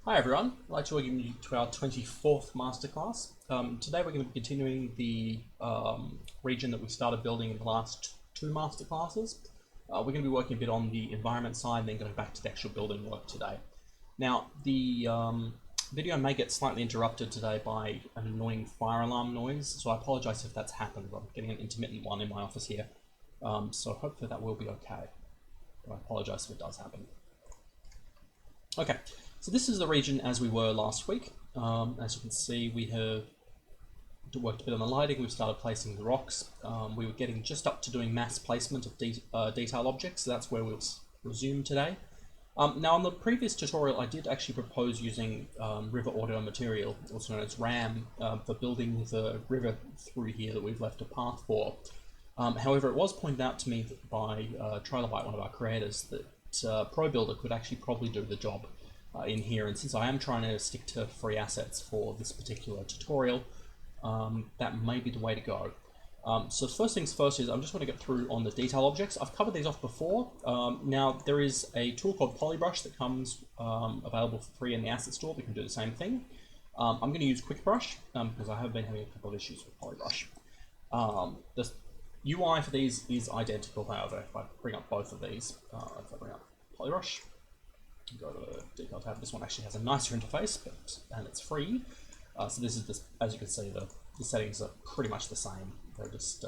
Hi everyone, I'd like to welcome you to our 24th Masterclass. Today we're going to be continuing the region that we started building in the last two Masterclasses. We're going to be working a bit on the environment side and then going back to the actual building work today. Now, the video may get slightly interrupted today by an annoying fire alarm noise, so I apologize if that's happened. I'm getting an intermittent one in my office here, so hopefully that will be okay. I apologize if it does happen. Okay, so this is the region as we were last week. As you can see, we have worked a bit on the lighting. We've started placing the rocks. We were getting just up to doing mass placement of detail objects, so that's where we'll resume today. Now, on the previous tutorial, I did actually propose using river auto material, also known as RAM, for building the river through here that we've left a path for. However, it was pointed out to me by Trilobite, one of our creators, that Pro Builder could actually probably do the job in here, and since I am trying to stick to free assets for this particular tutorial, that may be the way to go. So first things first is I'm just going to get through on the detail objects. I've covered these off before. Now there is a tool called Polybrush that comes available for free in the asset store that can do the same thing. I'm going to use Quick Brush because I have been having a couple of issues with Polybrush. The UI for these is identical, however. If I bring up both of these, if I bring up Polybrush, go to the detail tab. This one actually has a nicer interface, and it's free. So this is this, as you can see, the settings are pretty much the same. They're just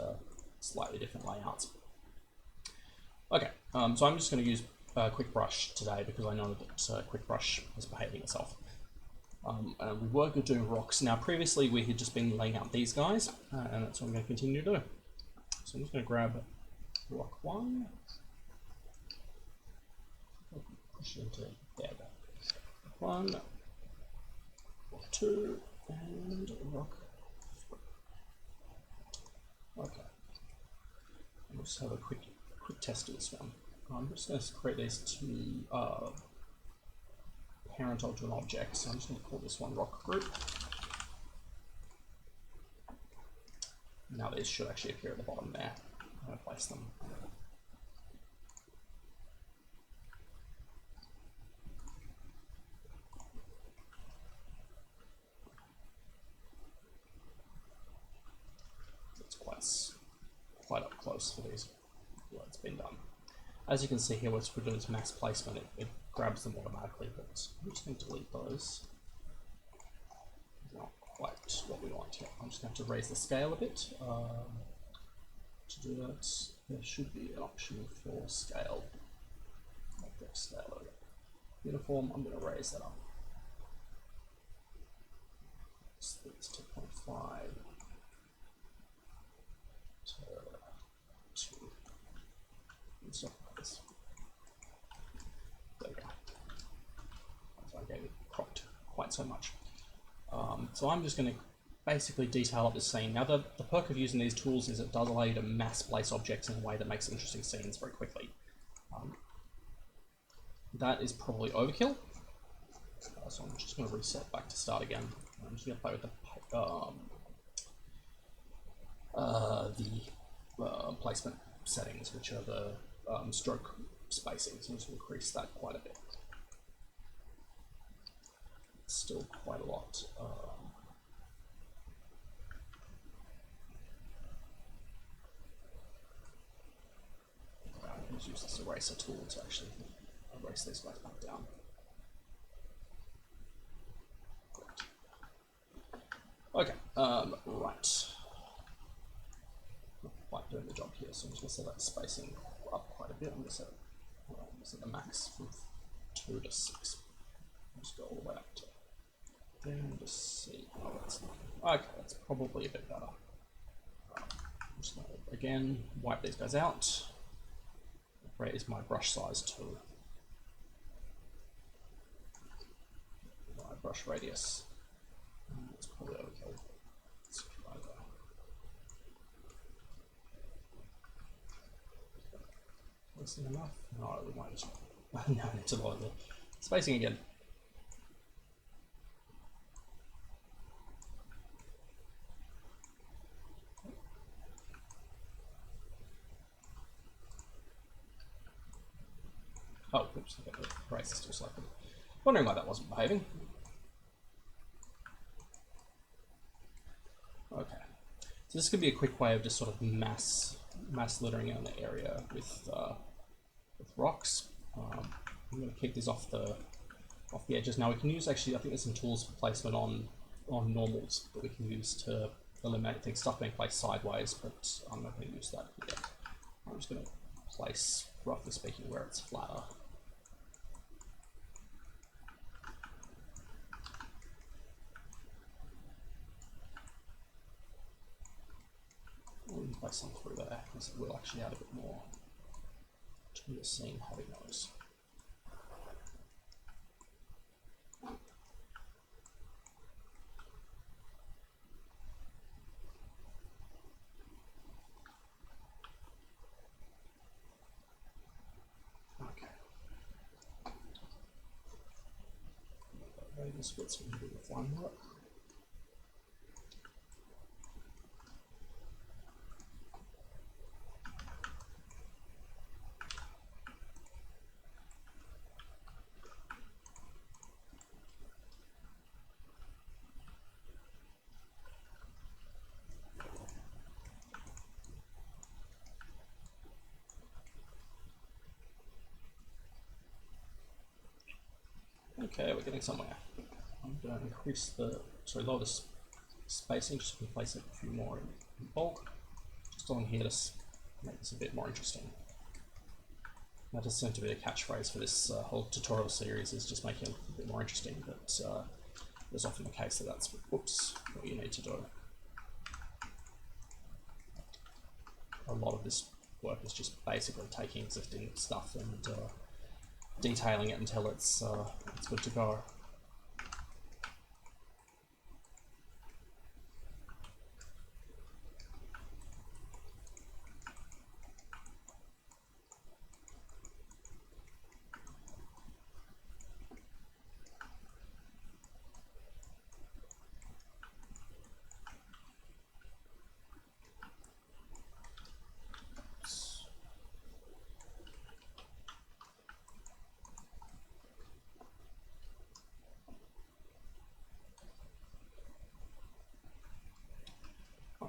slightly different layouts. Okay, so I'm just going to use Quick Brush today because I know that Quick Brush is behaving itself. And we were doing rocks. Now, previously we had just been laying out these guys, and that's what I'm going to continue to do. So I'm just going to grab rock 1, push it into there. Rock 1, rock 2, and rock 3. Okay. We'll just have a quick test of this one. I'm just going to create these two parent onto an object. So I'm just going to call this one rock group. Now these should actually appear at the bottom there. I'm going to place them. It's quite up close for these where it's been done. As you can see here, once we're doing this mass placement, it grabs them automatically, but I'm just going to delete those. Not quite what we want here. I'm just going to raise the scale a bit. To do that, there should be an option for scale. Object scale. Uniform, I'm going to raise that up. So it's 2.5 to 2. And stuff like this. There we go. So I gave it cropped quite so much. So I'm just going to basically detail up the scene. Now the perk of using these tools is it does allow you to mass place objects in a way that makes interesting scenes very quickly. That is probably overkill. So I'm just going to reset back to start again. I'm just going to play with the placement settings, which are the stroke spacing. So I'm just going to increase that quite a bit. It's still quite a lot. Let's use this eraser tool to actually erase these guys back down. Okay, right. Not quite doing the job here, so I'm just going to set that spacing up quite a bit. I'm going to set the max from 2 to 6. Just go all the way up to there and just see. Oh, that's not. Okay, that's probably a bit better. I'm just going to again wipe these guys out. Raise my brush size to my brush radius. It's probably overkill. Let's try that. Is this enough? No, we might just no, it's a lot of the spacing again. Oh, oops, I got the eraser still selected. Wondering why that wasn't behaving. So this could be a quick way of just sort of mass littering an area with rocks. I'm going to keep these off the edges. Now we can use, actually, I think there's some tools for placement on normals that we can use to eliminate things, stuff being placed sideways, but I'm not going to use that here. I'm just going to place, roughly speaking, where it's flatter. We can place some through there, because it will actually add a bit more to the scene having those. Radius widths we can do with one work. Okay, we're getting somewhere. I'm going to increase lower the spacing, just to place a few more in bulk, just on here to make this a bit more interesting. That just seems to be a catchphrase for this whole tutorial series, is just making it a bit more interesting, but there's often the case that that's, whoops, what you need to do. A lot of this work is just basically taking existing stuff and detailing it until it's good to go.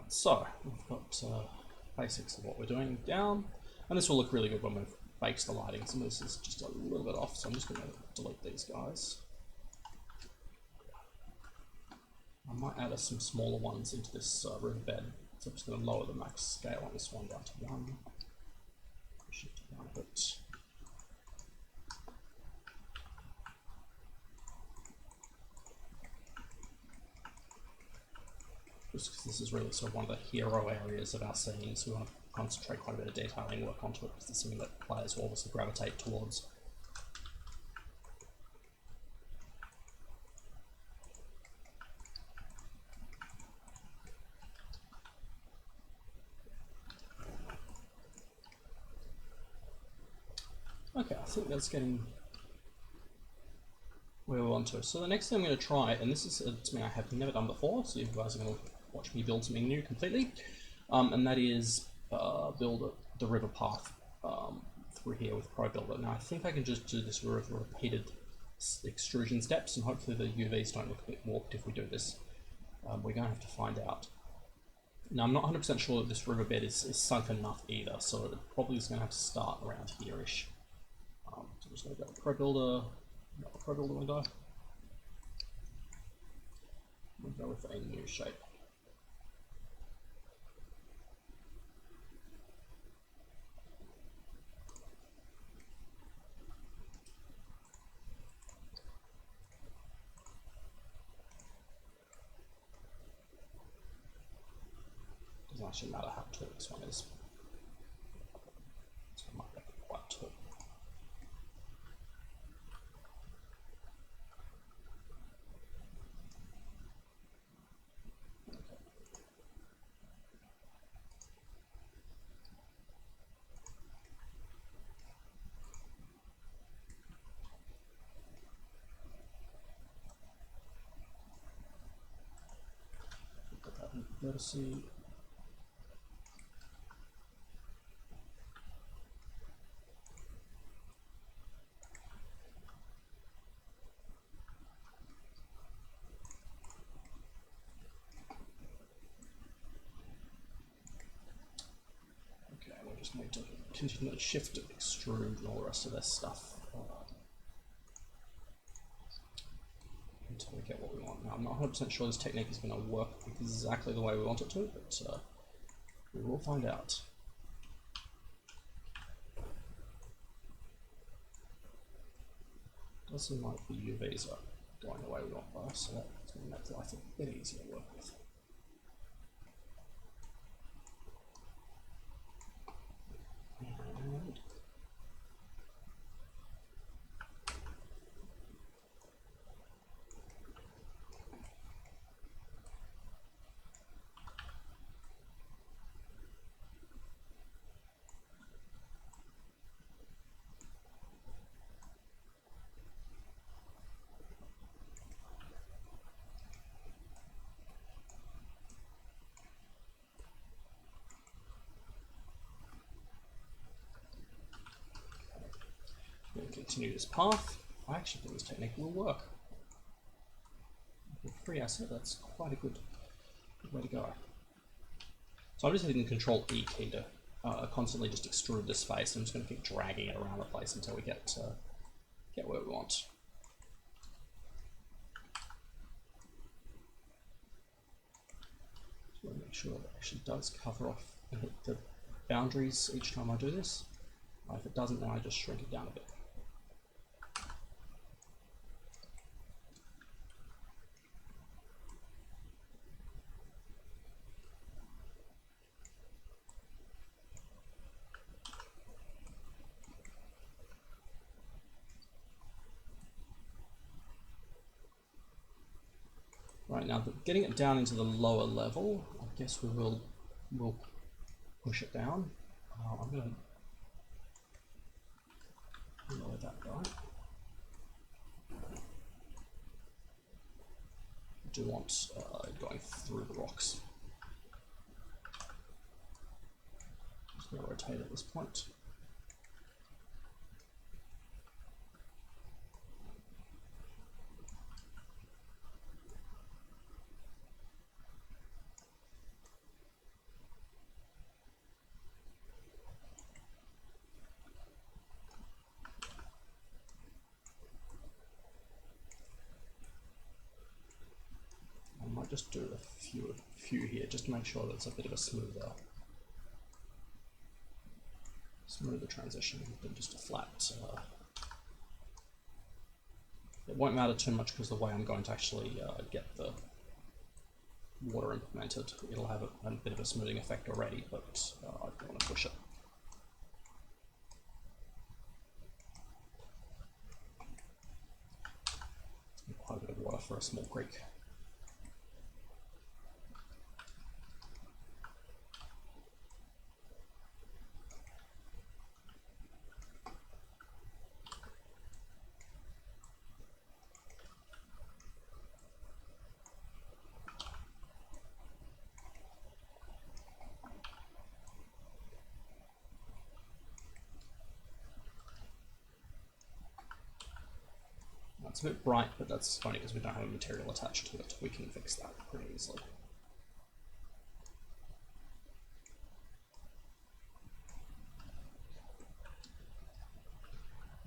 So we've got basics of what we're doing down, and this will look really good when we've baked the lighting. Some of this is just a little bit off, so I'm just going to delete these guys. I might add some smaller ones into this riverbed, so I'm just going to lower the max scale on this one down to 1. Shift it down a bit. Just because this is really sort of one of the hero areas of our scenes, we want to concentrate quite a bit of detailing work onto it, because it's something that players will obviously gravitate towards. Okay, I think that's getting where we want to. So the next thing I'm going to try, and this is something I have never done before, so you guys are going to watch me build something new completely, and that is build the river path through here with ProBuilder. Now I think I can just do this with repeated extrusion steps, and hopefully the UVs don't look a bit warped if we do this. We're going to have to find out. Now I'm not 100% sure that this riverbed is sunken enough either, so it probably is going to have to start around here-ish. So I'm just going to go to ProBuilder, ProBuilder window. We'll go with a new shape. Doesn't actually matter how tall this one is. This one might be quite tall. Put that in vertice. just need to continue to shift, extrude, and all the rest of this stuff until we get what we want. Now, I'm not 100% sure this technique is going to work exactly the way we want it to, but we will find out. It does seem like the UVs are going the way we want though, so that's going to make life a bit easier to work with. And we'll continue this path. I actually think this technique will work. With free asset, that's quite a good way to go. So I'm just hitting the Control E key to constantly just extrude this face. I'm just going to keep dragging it around the place until we get where we want. Just want to make sure that it actually does cover off and hit the boundaries each time I do this. If it doesn't, then I just shrink it down a bit. Right, now getting it down into the lower level, I guess we will push it down. I'm going to lower that guy. I do want going through the rocks. Just going to rotate at this point. Just do a few here, just to make sure that it's a bit of a smoother transition than just a flat. It won't matter too much because the way I'm going to actually get the water implemented, it'll have a bit of a smoothing effect already, but I don't want to push it. Quite a bit of water for a small creek. It's a bit bright, but that's funny because we don't have a material attached to it. We can fix that pretty easily.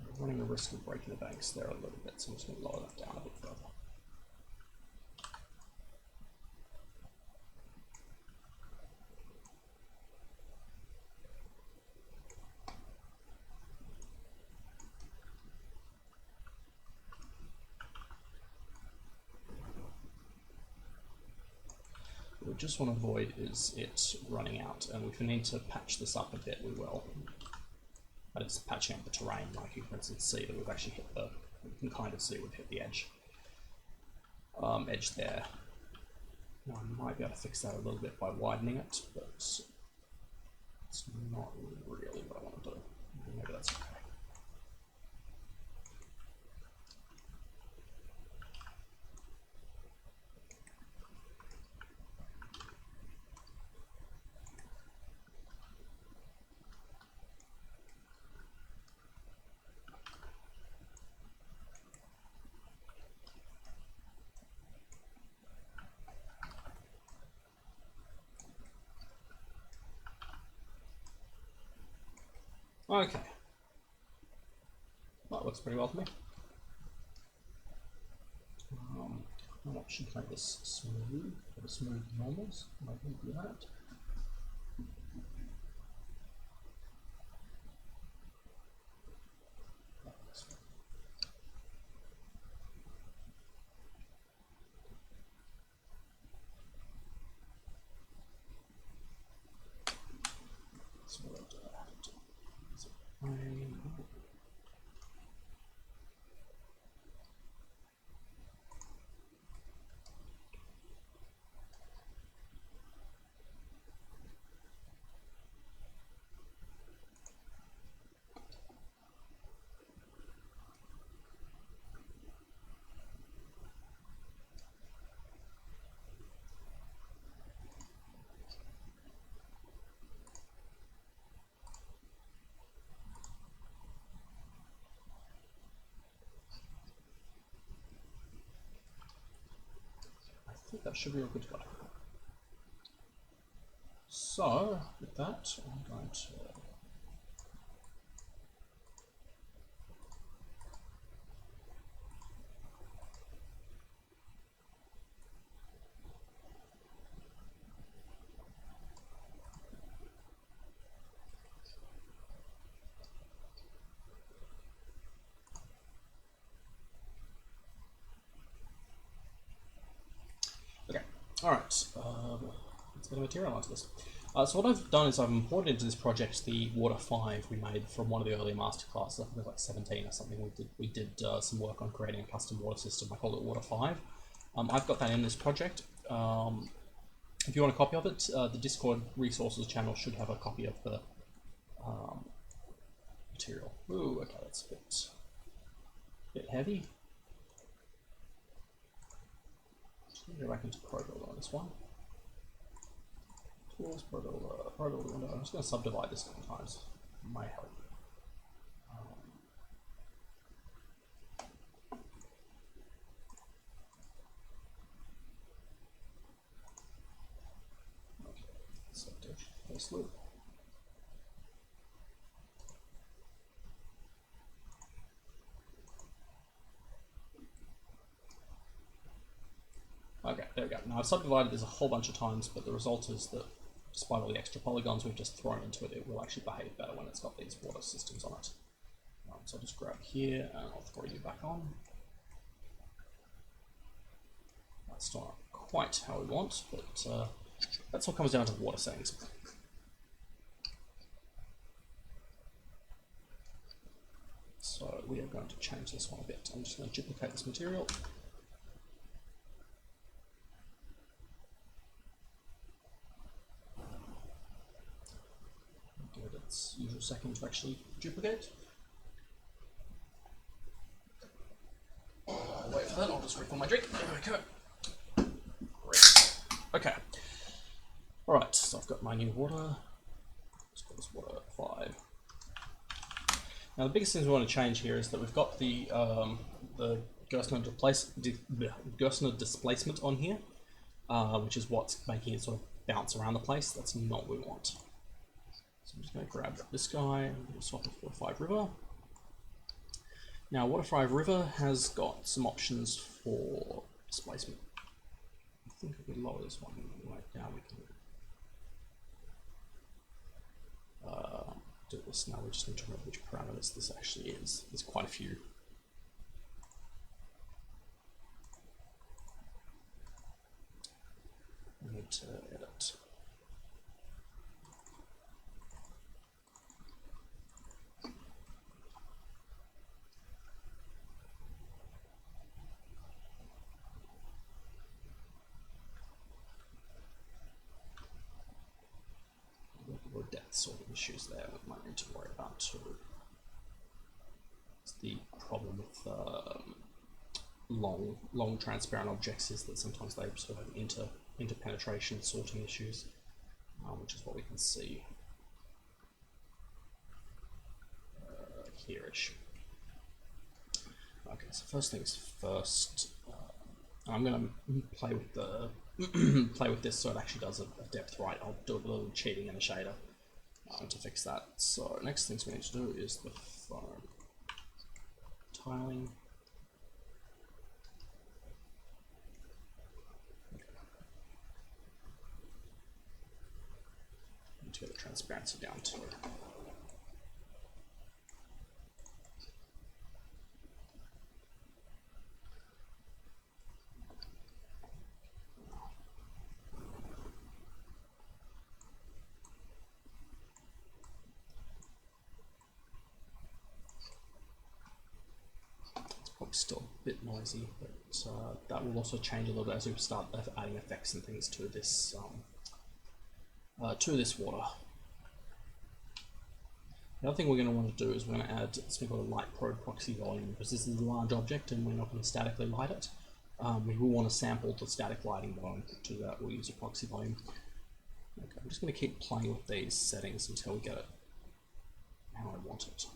We're running a risk of breaking the banks there a little bit, so I'm just going to lower that down a bit further. What we just want to avoid is it running out, and if we need to patch this up a bit, we will. But it's patching up the terrain, like you can for instance see that we've actually hit the, you can kind of see we've hit the edge there. Now I might be able to fix that a little bit by widening it, but it's not really what I want to do. Maybe that's okay. Okay, that looks pretty well to me. What option can make this smooth? For smooth normals, I can do that. I think that should be all good to go. So, with that, I'm going to okay. All right. Let's get a material onto this. So what I've done is I've imported into this project the water 5 we made from one of the earlier masterclasses. I think it was like 17 or something. We did some work on creating a custom water system. I called it water 5. I've got that in this project. If you want a copy of it, the Discord resources channel should have a copy of the material. Ooh, okay, that's a bit heavy. Just go back into ProBuilder on this one. Tools, ProBuilder window. I'm just going to subdivide this a couple times. It might help. Okay, so first loop. Okay, there we go. Now I've subdivided this a whole bunch of times, but the result is that despite all the extra polygons we've just thrown into it, it will actually behave better when it's got these water systems on it. So I'll just grab here and I'll throw you back on. That's not quite how we want, but that's what comes down to the water settings. So we are going to change this one a bit. I'm just going to duplicate this material. Give it its usual second to actually duplicate. I'll wait for that, I'll just refill my drink. There we go. Great. Okay. Alright, so I've got my new water. Let's call this water 5. Now the biggest things we want to change here is that we've got the Gerstner displacement on here, which is what's making it sort of bounce around the place. That's not what we want. So I'm just going to grab this guy and swap it for Water 5 River. Now Water 5 River has got some options for displacement. I think if we lower this one right down, we can do this. Now we just need to remember which parameters this actually is. There's quite a few. We need to edit. Depth sort of issues there we might need to worry about too. It's the problem with long transparent objects is that sometimes they sort of have interpenetration sorting issues, which is what we can see here-ish. Okay, so first things first, I'm going to play with the play with this so it actually does a depth right. I'll do a little cheating in the shader. to fix that. So next things we need to do is the foam tiling. Need to get the transparency down too. Probably still a bit noisy, but that will also change a little bit as we start adding effects and things to this water. The other thing we're going to want to do is we're going to add something called a light probe proxy volume, because this is a large object and we're not going to statically light it. We will want to sample the static lighting volume. To do that, we'll use a proxy volume. Okay, I'm just going to keep playing with these settings until we get it how I want it.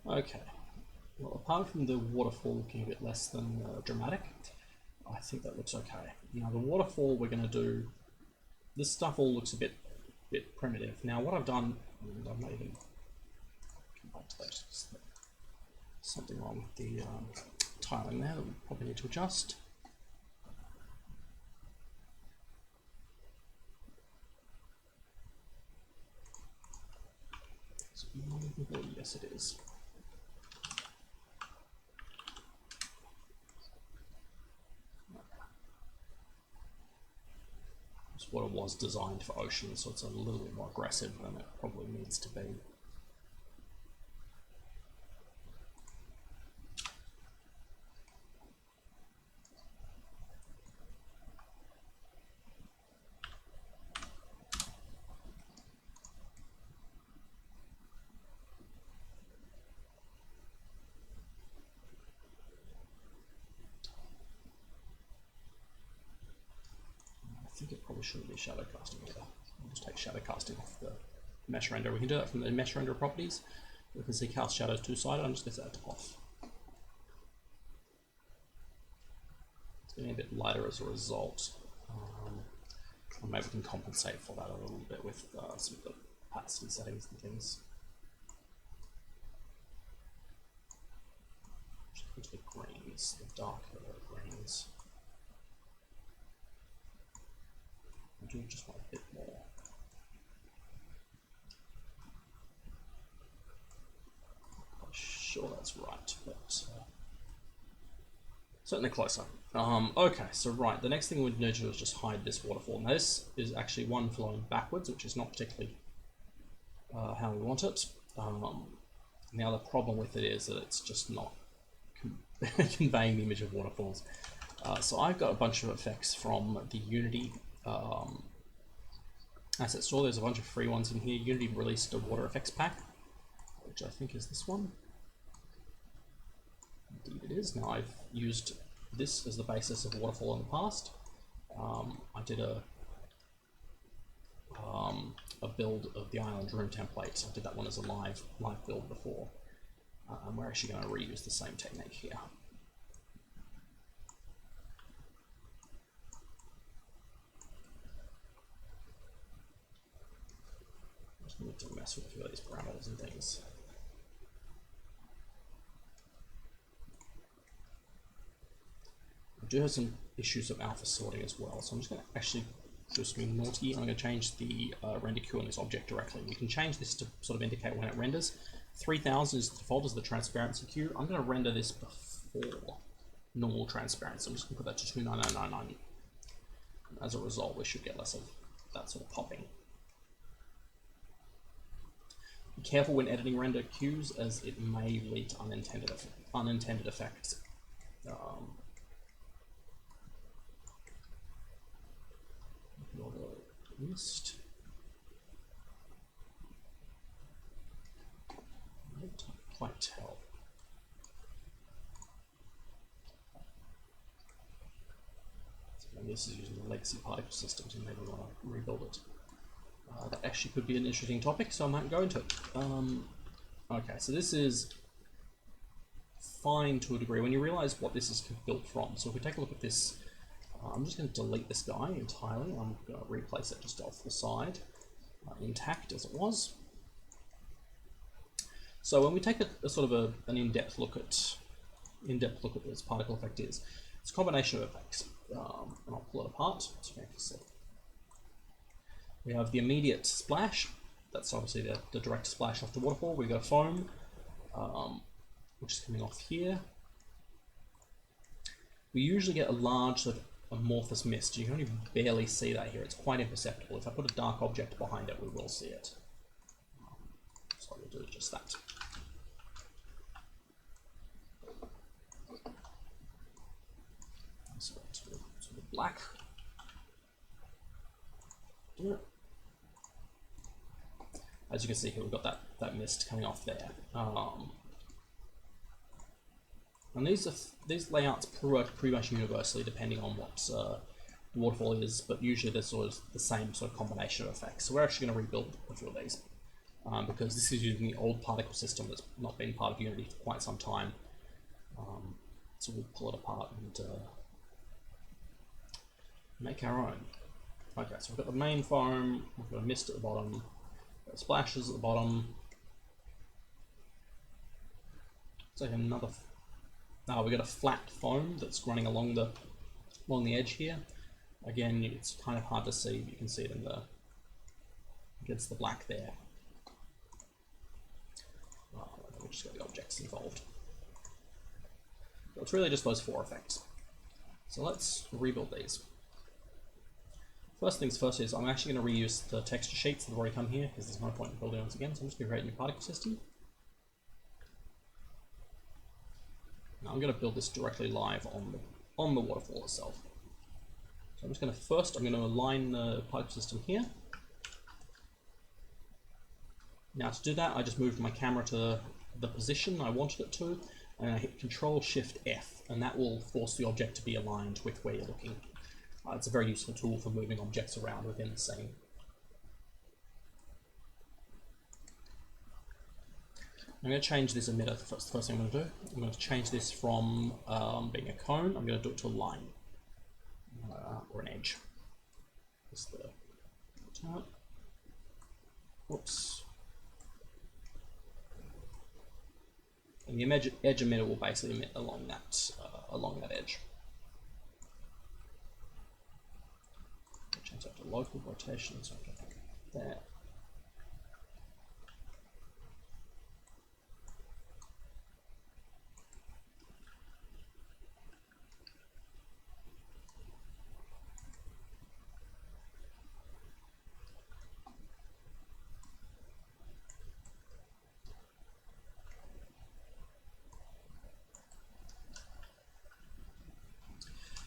Okay, well, apart from the waterfall looking a bit less than dramatic, I think that looks okay. Now the waterfall we're going to do, this stuff all looks a bit primitive. Now what I've done, and I might even come back to that, something wrong with the tiling there that we probably need to adjust. Yes, it is. It's what it was designed for ocean, so it's a little bit more aggressive than it probably needs to be. I think it probably shouldn't be shadow casting either. I'll just take shadow casting off the mesh render. We can do that from the mesh render properties. We can see cast shadows two-sided. I'm just going to set that to off. It's getting a bit lighter as a result. Maybe we can compensate for that a little bit with some of the opacity settings and things. Just go to the greens, the darker greens. I do just want a bit more. I'm sure that's right, but certainly closer. Okay, so right, the next thing we need to do is just hide this waterfall. Now this is actually one flowing backwards, which is not particularly how we want it. The other problem with it is that it's just not conveying the image of waterfalls. So I've got a bunch of effects from the Unity asset store. There's a bunch of free ones in here. Unity released a water effects pack, which I think is this one. Indeed it is. Now I've used this as the basis of waterfall in the past. I did a build of the island room template. I did that one as a live build before. And we're actually going to reuse the same technique here. Just need to mess with a few of these parameters and things. I do have some issues of alpha sorting as well, so I'm just going to actually do something naughty. I'm going to change the render queue on this object directly. We can change this to sort of indicate when it renders. 3000 is the default as the transparency queue. I'm going to render this before normal transparency. I'm just going to put that to 29999. As a result, we should get less of that sort of popping. Be careful when editing render queues, as it may lead to unintended effects. List. I can't quite tell. So maybe this is using the legacy particle systems, and maybe we want to rebuild it. That actually could be an interesting topic, so I might go into it. Okay, so this is fine to a degree when you realize what this is built from. So if we take a look at this, I'm just going to delete this guy entirely. I'm going to replace it just off the side, intact as it was. So when we take a sort of an in-depth look at what this particle effect is, it's a combination of effects. And I'll pull it apart so you can see. We have the immediate splash. That's obviously the direct splash off the waterfall. We've got foam, which is coming off here. We usually get a large sort of amorphous mist. You can only barely see that here. It's quite imperceptible. If I put a dark object behind it, we will see it. So we'll do just that. So to the black. As you can see here, we've got that mist coming off there. And these layouts work pretty much universally depending on what the waterfall is, but usually they're sort of the same sort of combination of effects. So we're actually going to rebuild a few of these because this is using the old particle system that's not been part of Unity for quite some time. So we'll pull it apart and make our own. Okay, so we've got the main foam, we've got a mist at the bottom, we've got splashes at the bottom. Let's take another. Now we've got a flat foam that's running along the edge here. Again, it's kind of hard to see, but you can see it against the black there. We just got the objects involved. So it's really just those four effects. So let's rebuild these. First things first is I'm actually going to reuse the texture sheets that have already come here because there's no point in building once again. So I'm just going to create a new particle system. Now I'm going to build this directly live on the waterfall itself. So I'm just going to align the particle system here. Now to do that, I just moved my camera to the position I wanted it to, and I hit Control-Shift-F, and that will force the object to be aligned with where you're looking. It's a very useful tool for moving objects around within the scene. I'm going to change this emitter. That's the first thing I'm going to do. I'm going to change this from being a cone. I'm going to do it to a line or an edge. Just the top. Whoops. And the edge emitter will basically emit along that edge. Change that to local rotation, so I can think that.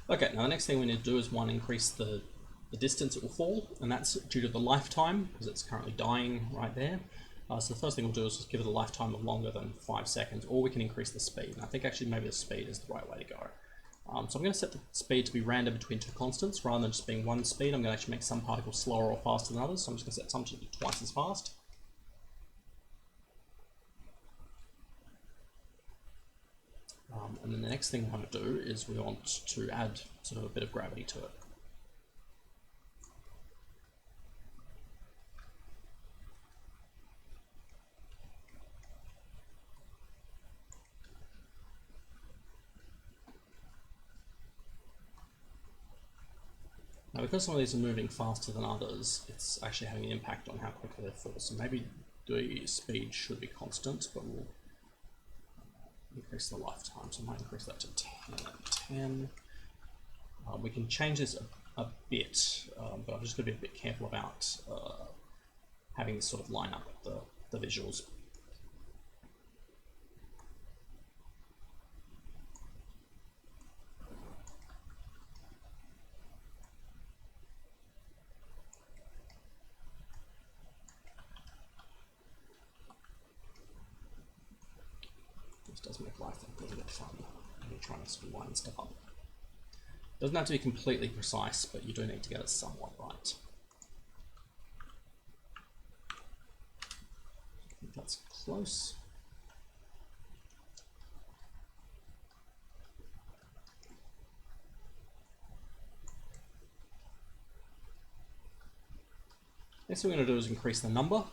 Okay, now the next thing we need to do is increase the distance it will fall, and that's due to the lifetime, because it's currently dying right there. So the first thing we'll do is just give it a lifetime of longer than 5 seconds, or we can increase the speed. And I think actually maybe the speed is the right way to go. So I'm going to set the speed to be random between two constants, rather than just being one speed. I'm going to actually make some particles slower or faster than others, so I'm just going to set some to be twice as fast. And then the next thing we want to do is we want to add sort of a bit of gravity to it. Now, because some of these are moving faster than others, it's actually having an impact on how quickly they fall. So maybe the speed should be constant, but we'll increase the lifetime. So I might increase that to 10. We can change this a bit, but I'm just going to be a bit careful about having this sort of line up with the visuals. This does make life a little bit fun when you're trying to sort of line stuff up. Doesn't have to be completely precise, but you do need to get it somewhat right. I think that's close. Next thing we're going to do is increase the number,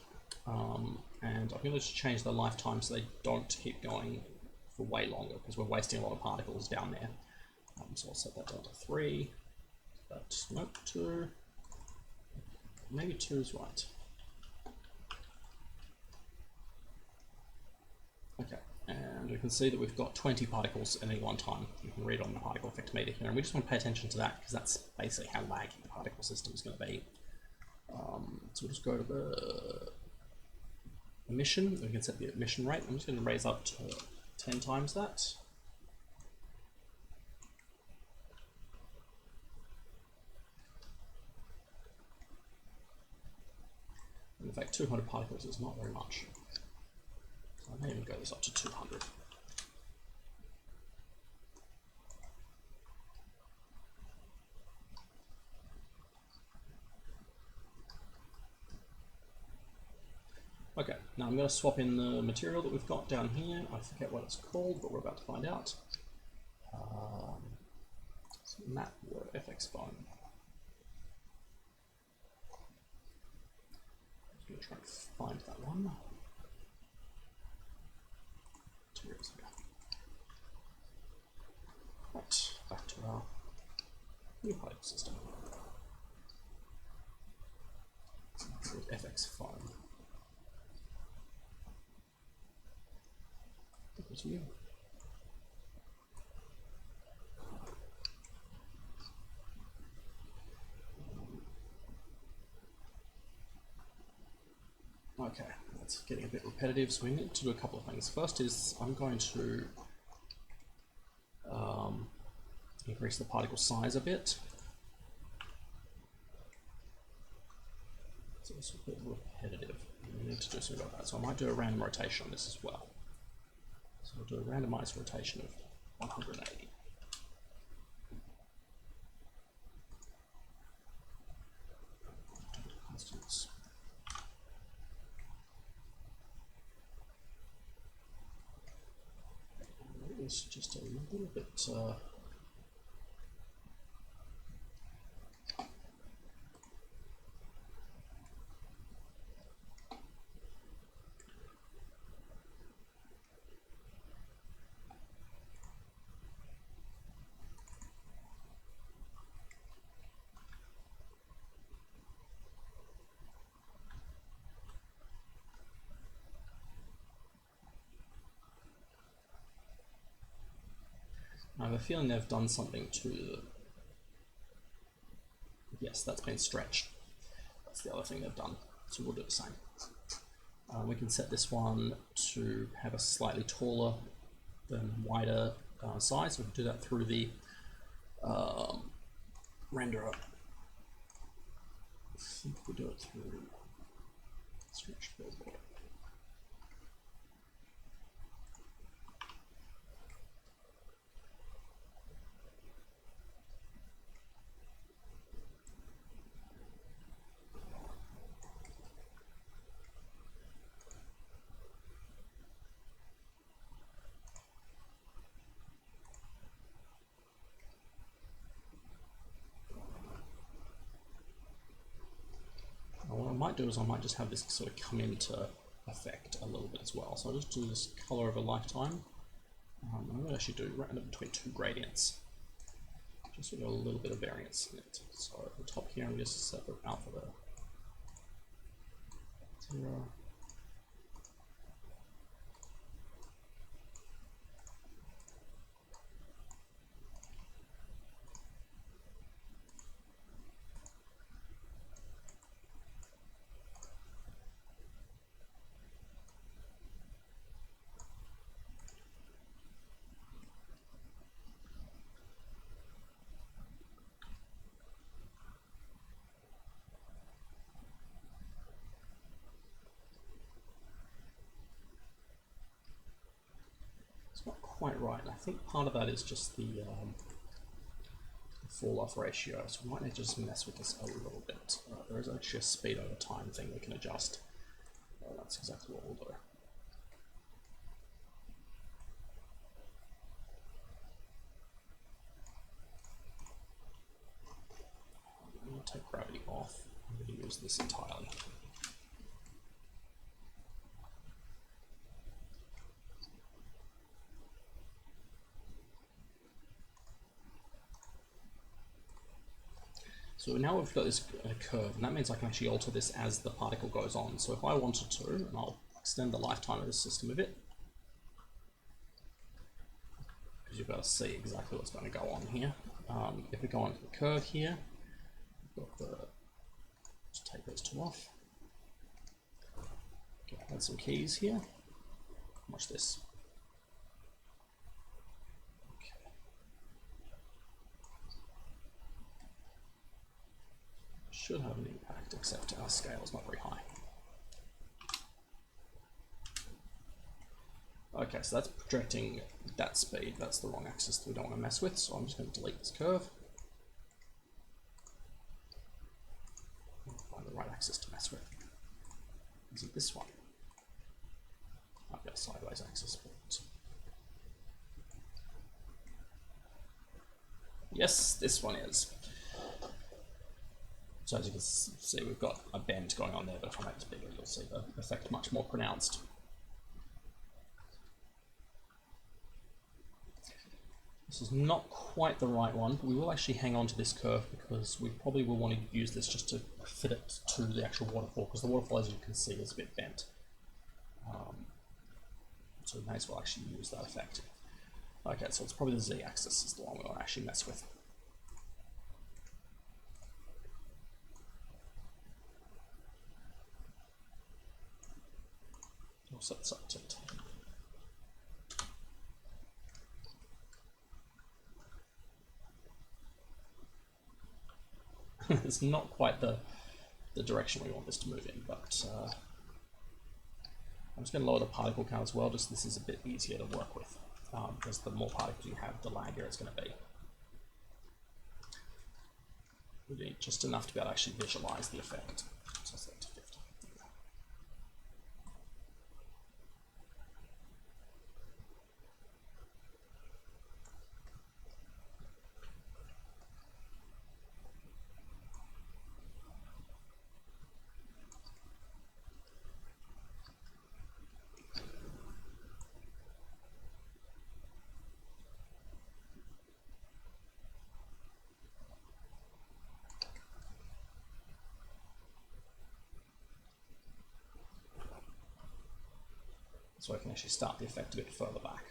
and I'm going to just change the lifetime so they don't keep going for way longer, because we're wasting a lot of particles down there. So I'll set that down to 3. Nope, 2. Maybe 2 is right. Okay, and we can see that we've got 20 particles at any one time. You can read on the particle effect meter here, and we just want to pay attention to that because that's basically how laggy the particle system is going to be. So we'll just go to the emission. We can set the emission rate. I'm just going to raise up to 10 times that. In fact, 200 particles is not very much. So I may even go this up to 200. Okay, now I'm going to swap in the material that we've got down here. I forget what it's called, but we're about to find out. Matte or FX foam. I'm going to try and find that one. Materials here. Right, back to our new particle system. With FX foam. You. Okay, that's getting a bit repetitive, so we need to do a couple of things. First is I'm going to increase the particle size a bit. So it's a bit repetitive. We need to do something about that. So I might do a random rotation on this as well. So we'll do a randomized rotation of 180. Constants. It's just a little bit I have a feeling they've done something to the... Yes, that's been stretched. That's the other thing they've done. So we'll do the same. We can set this one to have a slightly taller than wider size. We can do that through the renderer. I think we'll do it through stretch billboard. What I might do is I might just have this sort of come into effect a little bit as well. So I'll just do this color over lifetime. I'm going to actually do random between 2 gradients. just with a little bit of variance in it. So at the top here, I'm just set the alpha there. 0. Not quite right, and I think part of that is just the fall off ratio, so we might need to just mess with this a little bit. There is actually a speed over time thing we can adjust. That's exactly what we'll do. I'm going to take gravity off. I'm going to use this entirely. So now we've got this curve, and that means I can actually alter this as the particle goes on. So if I wanted to, and I'll extend the lifetime of this system a bit, because you've got to see exactly what's going to go on here. If we go onto the curve here, we've got the, let's take those two off. Okay, add some keys here. Watch this. Should have an impact, except our scale is not very high. Okay, so that's projecting that speed. That's the wrong axis that we don't want to mess with, so I'm just going to delete this curve. Find the right axis to mess with. Is it this one? I've got a sideways axis. But yes, this one is. So as you can see, we've got a bend going on there, but if I make this bigger, you'll see the effect much more pronounced. This is not quite the right one, but we will actually hang on to this curve because we probably will want to use this just to fit it to the actual waterfall, because the waterfall, as you can see, is a bit bent. So we may as well actually use that effect. Okay, so it's probably the z-axis is the one we want to actually mess with. We'll set this up to 10. It's not quite the direction we want this to move in, but I'm just going to lower the particle count as well, just this is a bit easier to work with, because the more particles you have, the laggier it's going to be. We need just enough to be able to actually visualize the effect. So set it to 50. So I can actually start the effect a bit further back.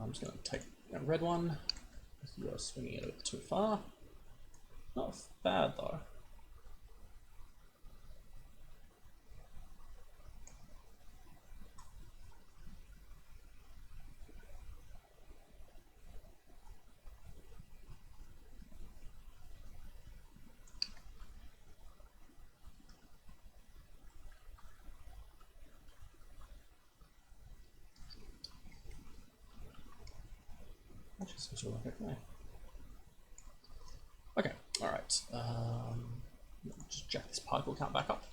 I'm just going to take that red one. You're swinging it a bit too far. Not bad though. Actually seems to work okay. Okay, all right. Just jack this particle count back up.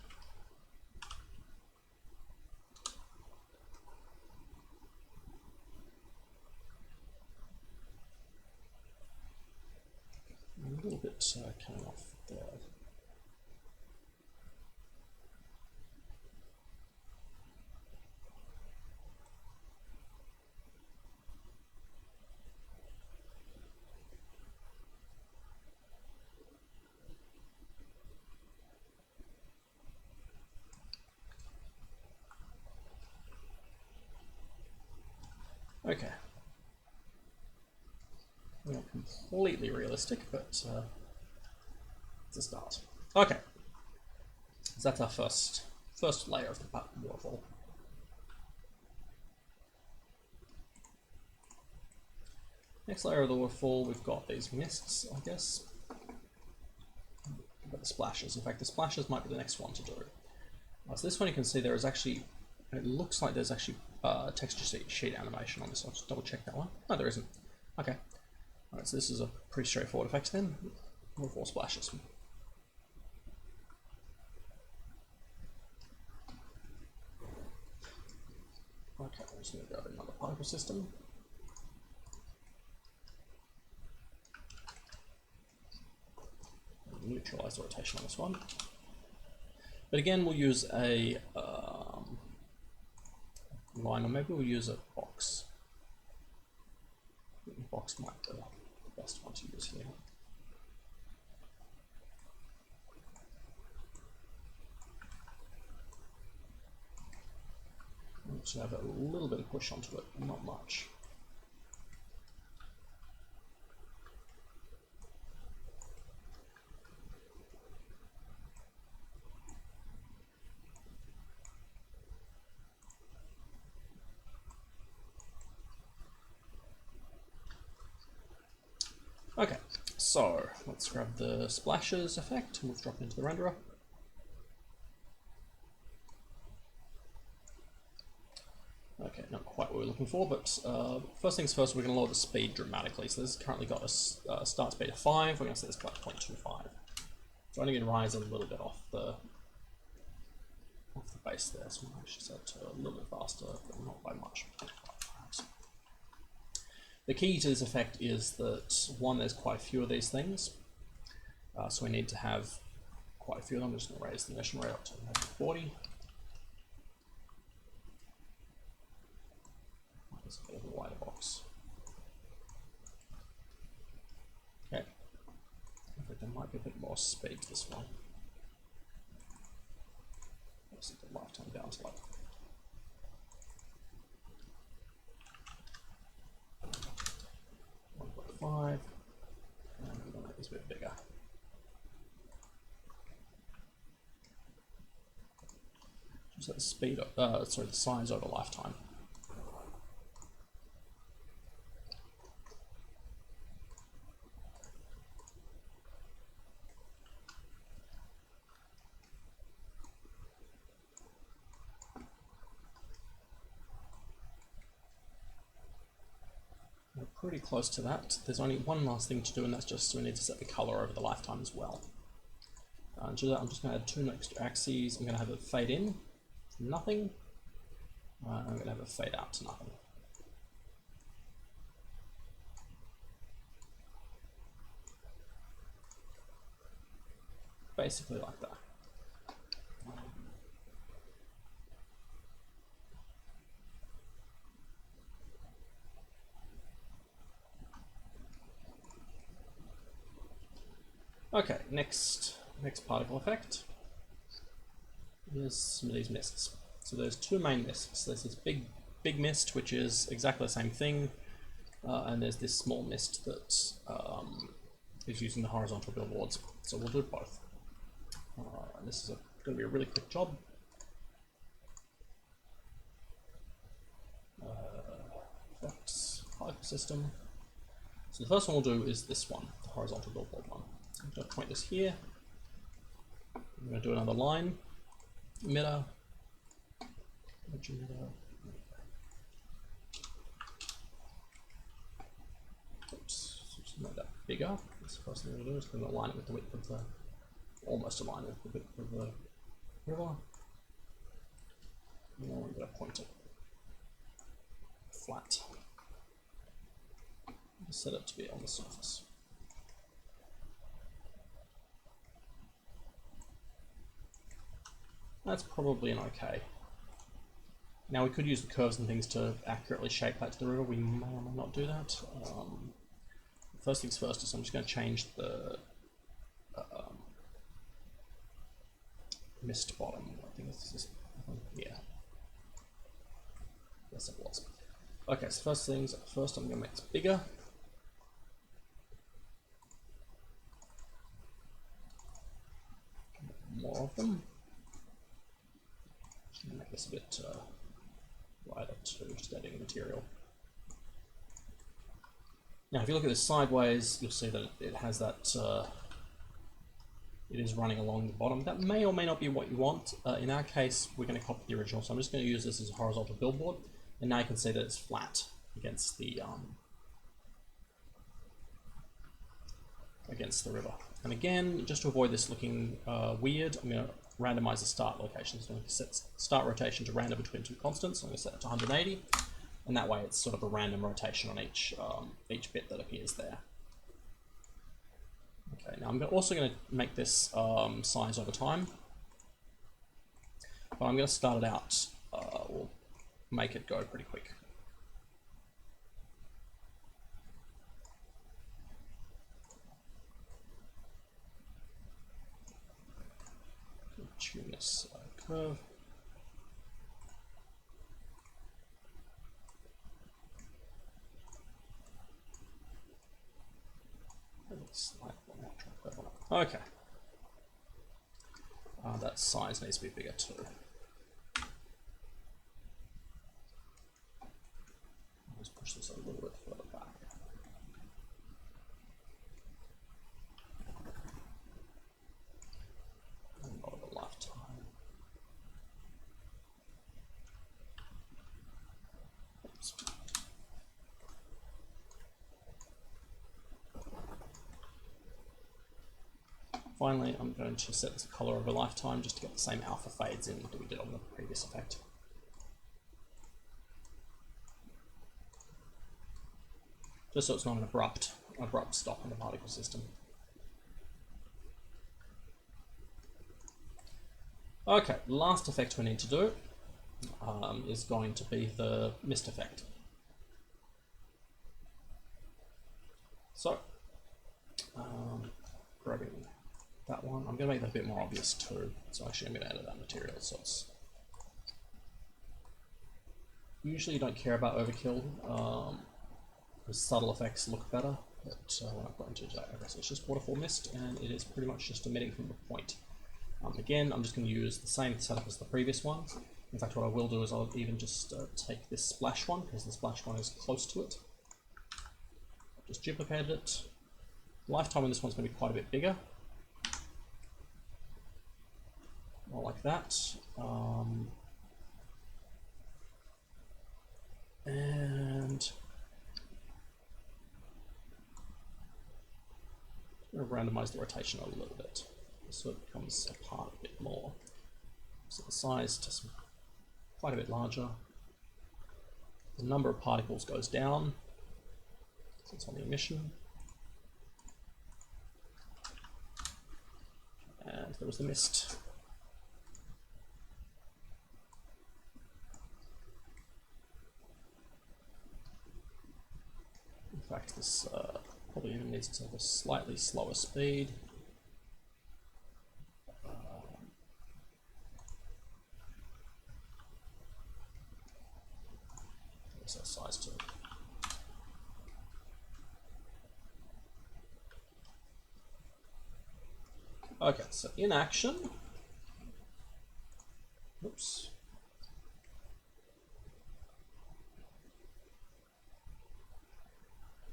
A little bit coming off there. Okay. Not completely realistic, but it's a start. Okay. So that's our first layer of the waterfall. Next layer of the waterfall, we've got these mists, I guess. We've got the splashes. In fact, the splashes might be the next one to do. So this one you can see there is actually, it looks like there's actually texture sheet animation on this. I'll just double check that one. No, there isn't. Okay. Alright, so this is a pretty straightforward effect then. Waterfall splashes. Okay, I'm just going to grab another particle system. Neutralize the rotation on this one. But again, we'll use a line, or maybe we'll use a box. Box might be the best one to use here. I'm just going to have a little bit of push onto it, not much. Okay, so let's grab the splashes effect and we'll drop it into the renderer. Okay, not quite what we're looking for, but first things first, we're going to lower the speed dramatically. So this has currently got a start speed of 5, we're going to set this to 0.25. So only going to rise a little bit off the base there, so we'll actually set it to a little bit faster, but not by much. The key to this effect is that, one, there's quite a few of these things, so we need to have quite a few of them. I'm just going to raise the emission rate up to 40. Let's get a wider box. Okay, I think there might be a bit more speed to this one. Let's set the lifetime down to like 1.5, and we're going to make this a bit bigger. Just set the speed, sorry, the size over lifetime. We're pretty close to that. There's only one last thing to do, and that's just we need to set the color over the lifetime as well. To do that, I'm just going to add 2 extra axes. I'm going to have it fade in to nothing. I'm going to have it fade out to nothing. Basically like that. Okay, next particle effect is some of these mists. So there's 2 main mists. There's this big mist, which is exactly the same thing, and there's this small mist that is using the horizontal billboards. So we'll do both. This is going to be a really quick job. Effects, particle system. So the first one we'll do is this one, the horizontal billboard one. I'm going to point this here. I'm going to do another line, emitter, edge emitter. Oops, just make that bigger. That's the first thing we're going to do is going to align it with the width of the, almost align it with the width of the river. And then we're going to point it flat. Set it to be on the surface. That's probably an okay. Now we could use the curves and things to accurately shape that to the river. We may or may not do that. First things first is I'm just going to change the mist bottom. I think this is, yeah. Yes, it was. Okay, so first I'm going to make this bigger. More of them. Make this a bit lighter too, just adding material. Now, if you look at this sideways, you'll see that it has that, it is running along the bottom. That may or may not be what you want. In our case, we're going to copy the original, so I'm just going to use this as a horizontal billboard, and now you can see that it's flat against the river. And again, just to avoid this looking weird, I'm going to randomize the start location. So I'm going to set start rotation to random between two constants. I'm going to set it to 180, and that way it's sort of a random rotation on each bit that appears there. Okay, now I'm also going to make this size over time, but I'm going to start it out, or make it go pretty quick. Tune this curve. Okay. That size needs to be bigger too. Let's push this a little bit further back. Not of a lifetime. Oops. Finally, I'm going to set this color over lifetime just to get the same alpha fades in that we did on the previous effect. Just so it's not an abrupt stop in the particle system. Okay, last effect we need to do is going to be the mist effect. So, grabbing that one, I'm going to make that a bit more obvious too. So actually I'm going to edit that material. So it's usually you don't care about overkill. The subtle effects look better, but we're not going to do that. Okay, so it's just waterfall mist, and it is pretty much just emitting from the point. Again, I'm just going to use the same setup as the previous one. In fact, what I will do is I'll even just take this splash one, because the splash one is close to it. Just duplicate it. Lifetime on this one's going to be quite a bit bigger. More like that. And I'm going to randomize the rotation a little bit so it becomes apart a bit more. So the size just quite a bit larger. The number of particles goes down since it's on the emission. And there was the mist. In fact, this probably even needs to have a slightly slower speed. There's that size too. Okay, so in action, oops.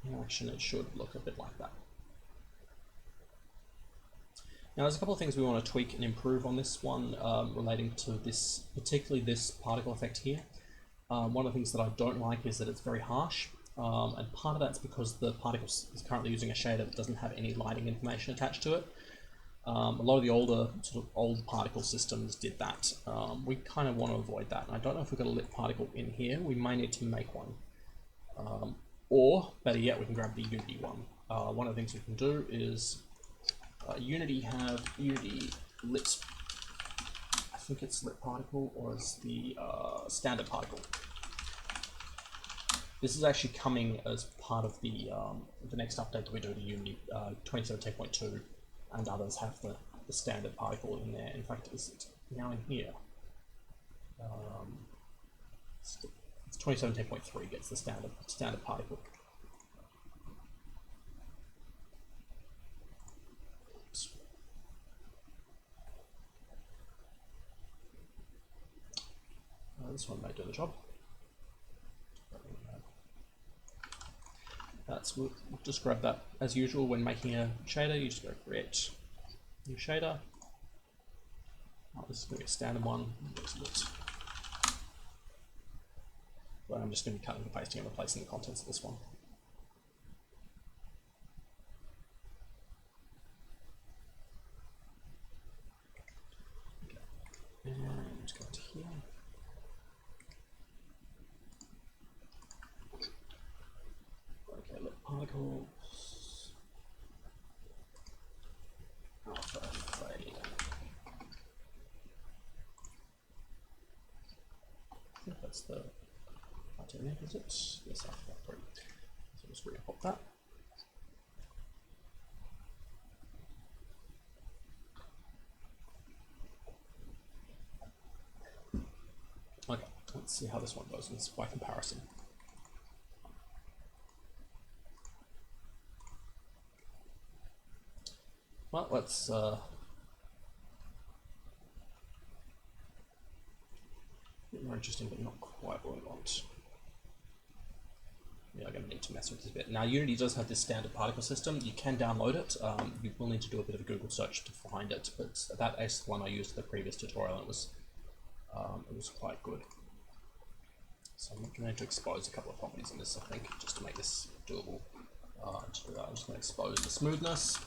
In action, it should look a bit like that. Now, there's a couple of things we want to tweak and improve on this one relating to this, particularly this particle effect here. One of the things that I don't like is that it's very harsh, and part of that's because the particle is currently using a shader that doesn't have any lighting information attached to it. A lot of the older old particle systems did that. We kind of want to avoid that, and I don't know if we've got a lit particle in here. We may need to make one. Or, better yet, we can grab the Unity one. One of the things we can do is Unity lit, I think it's lit particle, or is the standard particle. This is actually coming as part of the next update that we do to Unity 2017.2, and others have the standard particle in there. In fact, is it now in here? It's 2017.3 gets the standard particle. This one may do the job. We'll just grab that as usual when making a shader. You just go create new shader. Oh, this is going to be a standard one. But I'm just going to be cutting and pasting and replacing the contents of this one. Okay. And just go to here. Okay, look, particles. Alpha fade. I think that's the pattern, is it? Yes, alpha 3. So just re-pop that. Okay, let's see how this one goes by comparison. Well, let's bit more interesting, but not quite what we want. Yeah, I'm going to need to mess with this a bit. Now, Unity does have this standard particle system. You can download it. You will need to do a bit of a Google search to find it, but that is the one I used in the previous tutorial, and it was quite good. So I'm going to expose a couple of properties in this, I think, just to make this doable. To do that, I'm just going to expose the smoothness.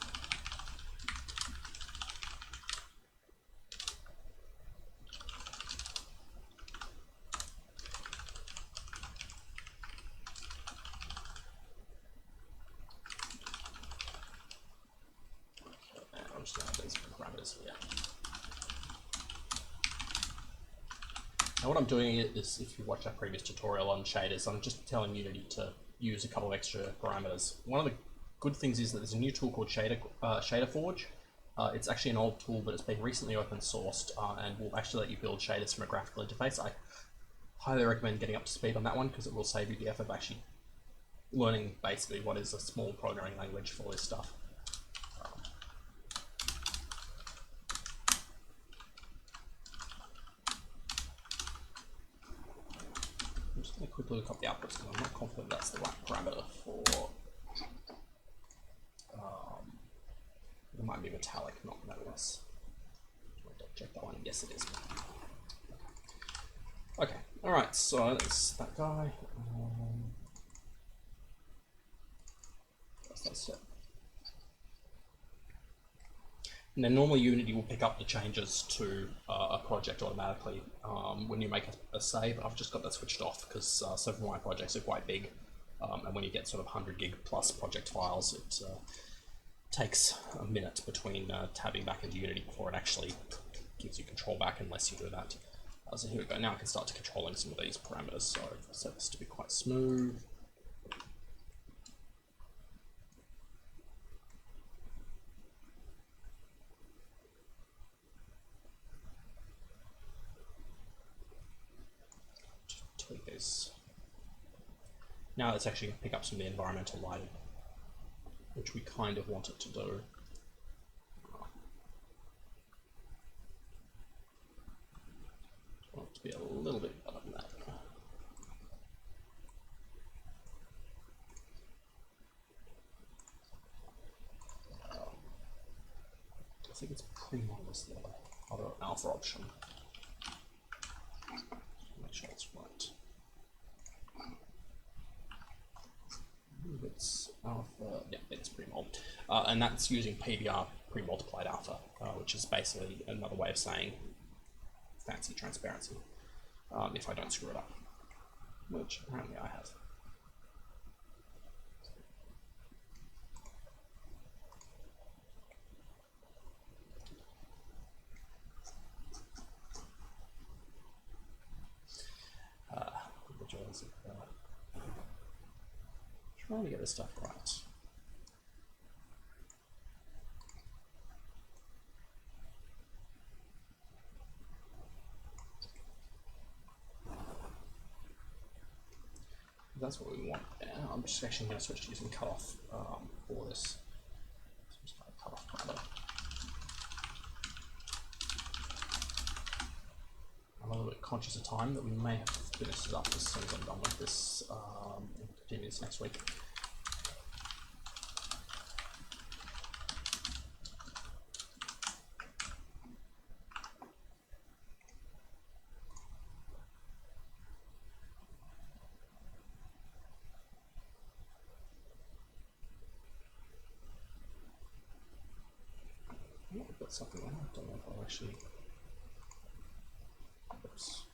Now what I'm doing is, if you watch our previous tutorial on shaders, I'm just telling Unity to use a couple of extra parameters. One of the good things is that there's a new tool called Shader Forge. It's actually an old tool, but it's been recently open sourced and will actually let you build shaders from a graphical interface. I highly recommend getting up to speed on that one because it will save you the effort of actually learning basically what is a small programming language for this stuff. I'm just going to quickly look up the outputs because I'm not confident that's the right parameter for. It might be metallic, not less. Check that one. Yes, it is. Okay. All right. So that's that guy. That's it. And then normally Unity will pick up the changes to a project automatically when you make a save. I've just got that switched off because some of my projects are quite big, and when you get sort of 100 gig plus project files, it takes a minute between tabbing back into Unity before it actually gives you control back unless you do that. So here we go. Now I can start to controlling some of these parameters. So I set this to be quite smooth. Tweak this. Now it's actually going to pick up some of the environmental lighting, which we kind of want it to do. I want it to be a little bit better than that. I think it's pre-mod is the other alpha option. Make sure it's right. It's alpha, yeah, it's pre-mod. And that's using PBR pre-multiplied alpha, which is basically another way of saying fancy transparency, if I don't screw it up, which apparently I have. Trying to get this stuff right. That's what we want. I'm just actually going to switch to using cutoff for this. So just cutoff parameter. I'm a little bit conscious of time that we may have to finish this up as soon as I'm done with this and continue this next week. I've got something on. I don't know if I'll actually. Oops.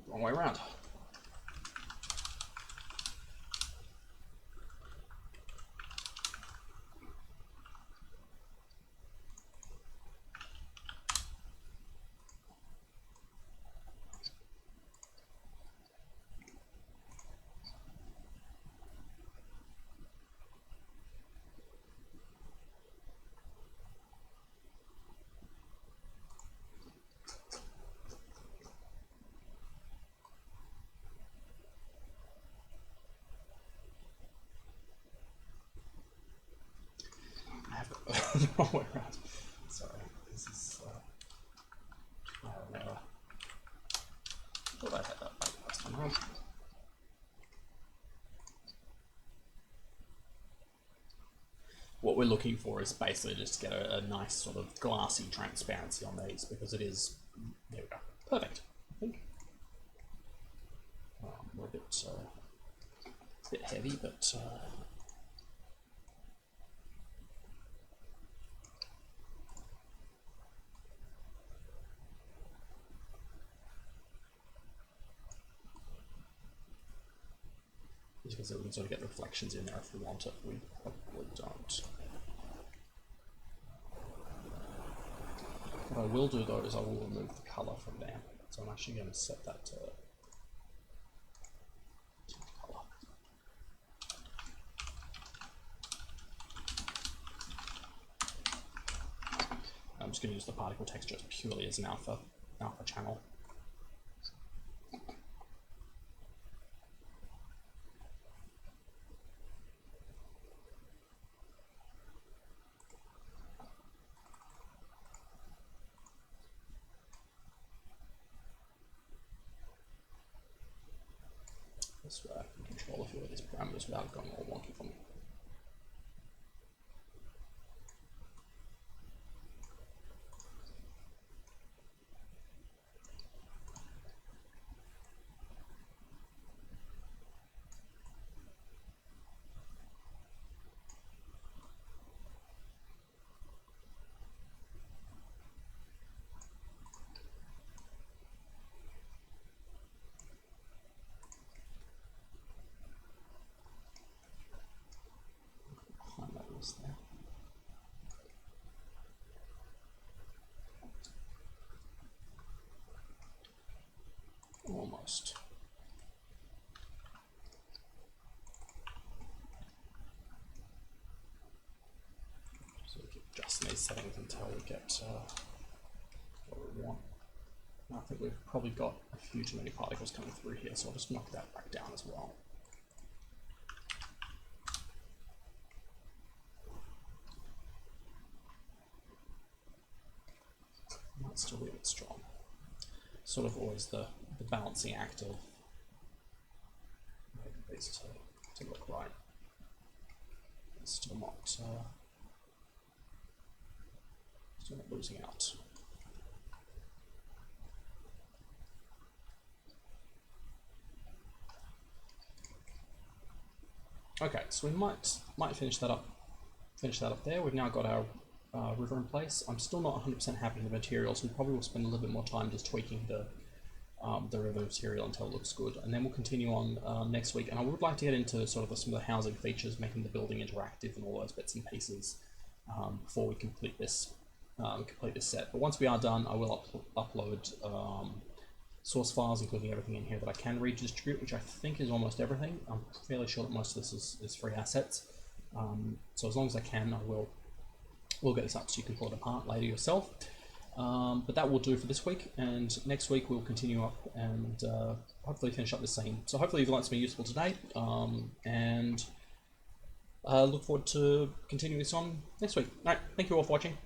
Wrong way around. The wrong way around. Sorry, this is. I thought I had that right last time around. What we're looking for is basically just to get a nice sort of glassy transparency on these because it is. There we go. Perfect. I think. We're a bit heavy, but. As you can see, we can sort of get reflections in there if we want it. We probably don't. What I will do though is I will remove the color from there. So I'm actually going to set that to color. I'm just going to use the particle texture purely as an alpha channel. This way I can control a few of these parameters without going all wonky for me. There. Almost. So we keep adjusting these settings until we get what we want. And I think we've probably got a few too many particles coming through here, so I'll just knock that back down as well. That's still a bit strong. Sort of always the balancing act of making these to look right. It's still not losing out. Okay, so we might finish that up there. We've now got our river in place. I'm still not 100% happy with the material, so we probably will spend a little bit more time just tweaking the river material until it looks good, and then we'll continue on next week. And I would like to get into sort of some of the housing features, making the building interactive and all those bits and pieces before we complete this set. But once we are done, I will upload source files, including everything in here that I can redistribute, which I think is almost everything. I'm fairly sure that most of this is free assets. So as long as I can, we'll get this up so you can pull it apart later yourself. But that will do for this week, and next week we'll continue up and hopefully finish up this scene. So hopefully you've learned something useful today, and look forward to continuing this on next week. All right, thank you all for watching.